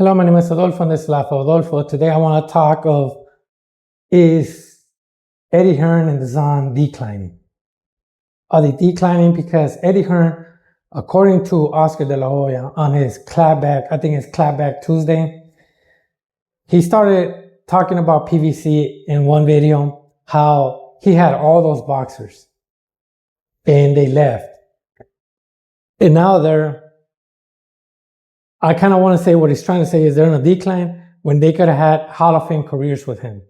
Hello, my name is Adolfo and this is Life of Adolfo. Today I want to talk of, is Eddie Hearn and DAZN declining? Are they declining because Eddie Hearn, according to Oscar De La Hoya on his clapback, I think it's Clapback Tuesday, he started talking about PVC in one video, how he had all those boxers and they left. And now I kind of want to say what he's trying to say is they're in a decline when they could have had Hall of Fame careers with him.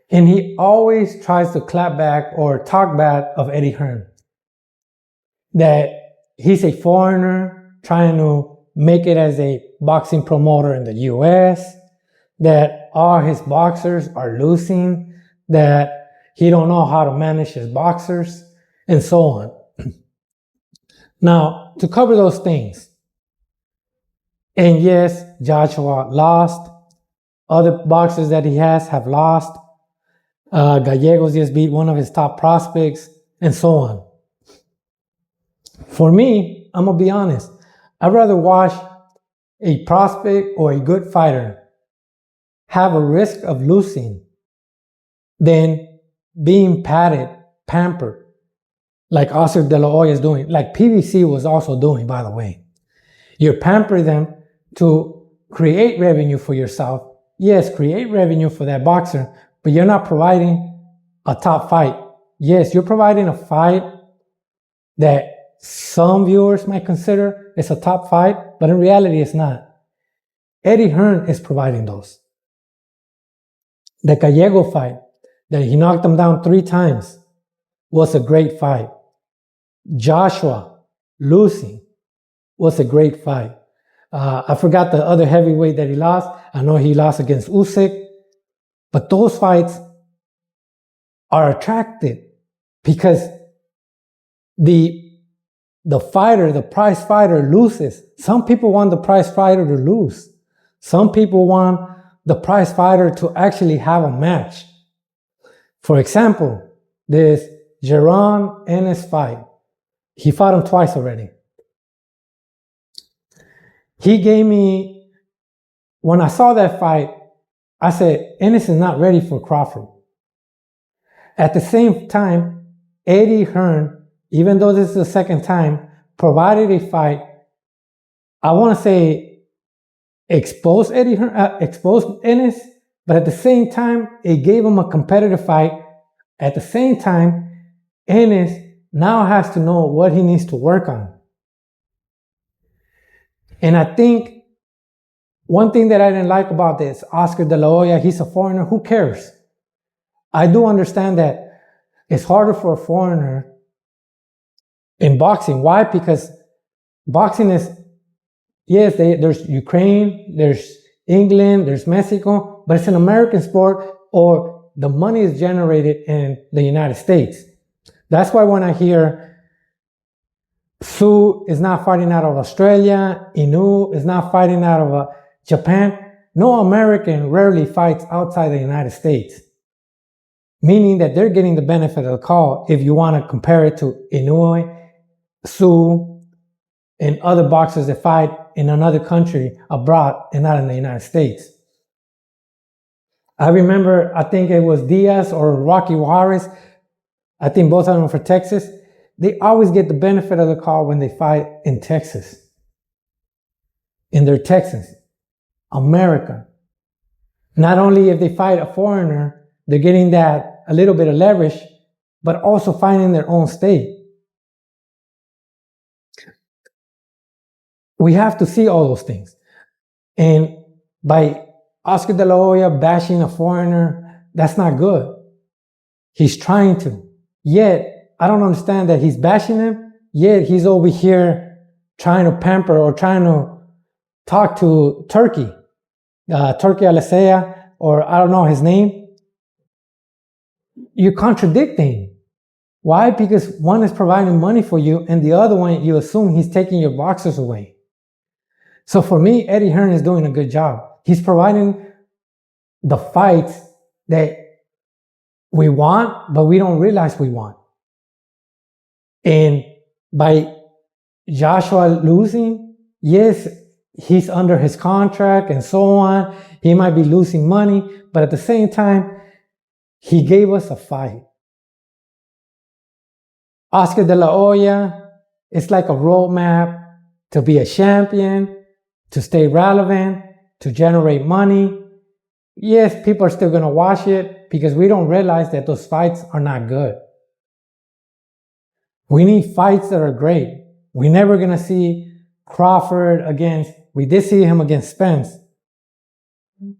And he always tries to clap back or talk bad of Eddie Hearn. That he's a foreigner trying to make it as a boxing promoter in the US, that all his boxers are losing, that he don't know how to manage his boxers, and so on. Now, to cover those things, and yes, Joshua lost. Other boxers that he has have lost. Gallegos just beat one of his top prospects, and so on. For me, I'm going to be honest. I'd rather watch a prospect or a good fighter have a risk of losing than being padded, pampered, like Oscar De La Hoya is doing, like PVC was also doing, by the way. You're pampering them to create revenue for yourself. Yes, create revenue for that boxer, but you're not providing a top fight. Yes, you're providing a fight that some viewers might consider it's a top fight, but in reality it's not. Eddie Hearn is providing those. The Gallego fight, that he knocked him down 3 times, was a great fight. Joshua losing was a great fight. I forgot the other heavyweight that he lost. I know he lost against Usyk, but those fights are attractive because the fighter, the prize fighter loses. Some people want the prize fighter to lose. Some people want the prize fighter to actually have a match. For example, this Nº²⁰ fight. He fought him twice already. He gave me, when I saw that fight, I said, Ennis is not ready for Crawford. At the same time, Eddie Hearn, even though this is the second time, provided a fight, I want to say, exposed Ennis, but at the same time, it gave him a competitive fight. At the same time, Ennis now has to know what he needs to work on. And I think one thing that I didn't like about this, Oscar De La Hoya, he's a foreigner, who cares? I do understand that it's harder for a foreigner in boxing. Why? Because boxing is, yes, there's Ukraine, there's England, there's Mexico, but it's an American sport, or the money is generated in the United States. That's why when I hear Su is not fighting out of Australia, Inu is not fighting out of Japan, no American rarely fights outside the United States. Meaning that they're getting the benefit of the call if you want to compare it to Inu, Su, and other boxers that fight in another country abroad and not in the United States. I remember, I think it was Diaz or Rocky Juarez, I think both of them are for Texas. They always get the benefit of the call when they fight in Texas. And they're Texans. America. Not only if they fight a foreigner, they're getting that a little bit of leverage, but also fighting in their own state. We have to see all those things. And by Oscar De La Hoya bashing a foreigner, that's not good. He's trying to. Yet, I don't understand that he's bashing him, yet he's over here trying to pamper or trying to talk to Turkey. Turkey Alesea, or I don't know his name. You're contradicting. Why? Because one is providing money for you and the other one, you assume he's taking your boxers away. So for me, Eddie Hearn is doing a good job. He's providing the fights that we want, but we don't realize we want. And by Joshua losing, yes, he's under his contract and so on. He might be losing money, but at the same time, he gave us a fight. Oscar De La Hoya, it's like a roadmap to be a champion, to stay relevant, to generate money. Yes, people are still going to watch it because we don't realize that those fights are not good. We need fights that are great. We're never going to see Crawford against, we did see him against Spence,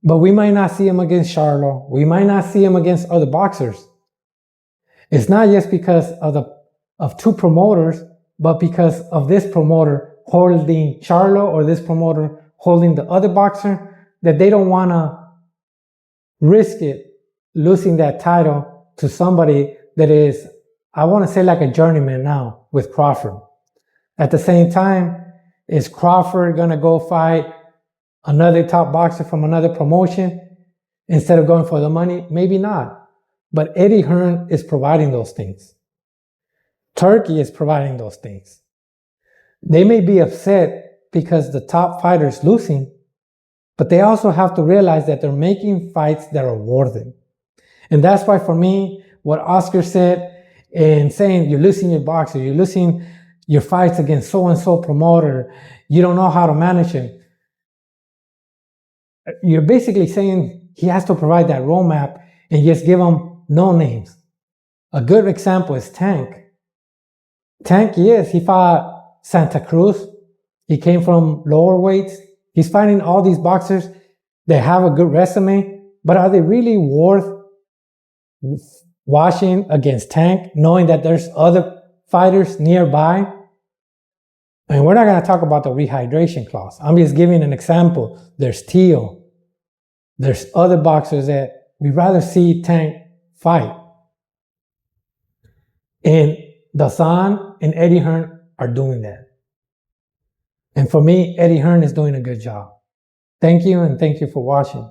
but we might not see him against Charlo. We might not see him against other boxers. It's not just because of two promoters, but because of this promoter holding Charlo or this promoter holding the other boxer, that they don't want to risk it, losing that title to somebody that is, I want to say, like a journeyman now with Crawford. At the same time, is Crawford going to go fight another top boxer from another promotion instead of going for the money? Maybe not. But Eddie Hearn is providing those things. Turkey is providing those things. They may be upset because the top fighter is losing, but they also have to realize that they're making fights that are worth it. And that's why, for me, what Oscar said in saying you're losing your boxer, you're losing your fights against so-and-so promoter, you don't know how to manage him. You're basically saying he has to provide that roadmap and just give him no names. A good example is Tank. Tank, yes, he fought Santa Cruz. He came from lower weights. He's fighting all these boxers that have a good resume, but are they really worth watching against Tank, knowing that there's other fighters nearby? And we're not going to talk about the rehydration clause. I'm just giving an example. There's Teal. There's other boxers that we'd rather see Tank fight. And DAZN and Eddie Hearn are doing that. And for me, Eddie Hearn is doing a good job. Thank you, and thank you for watching.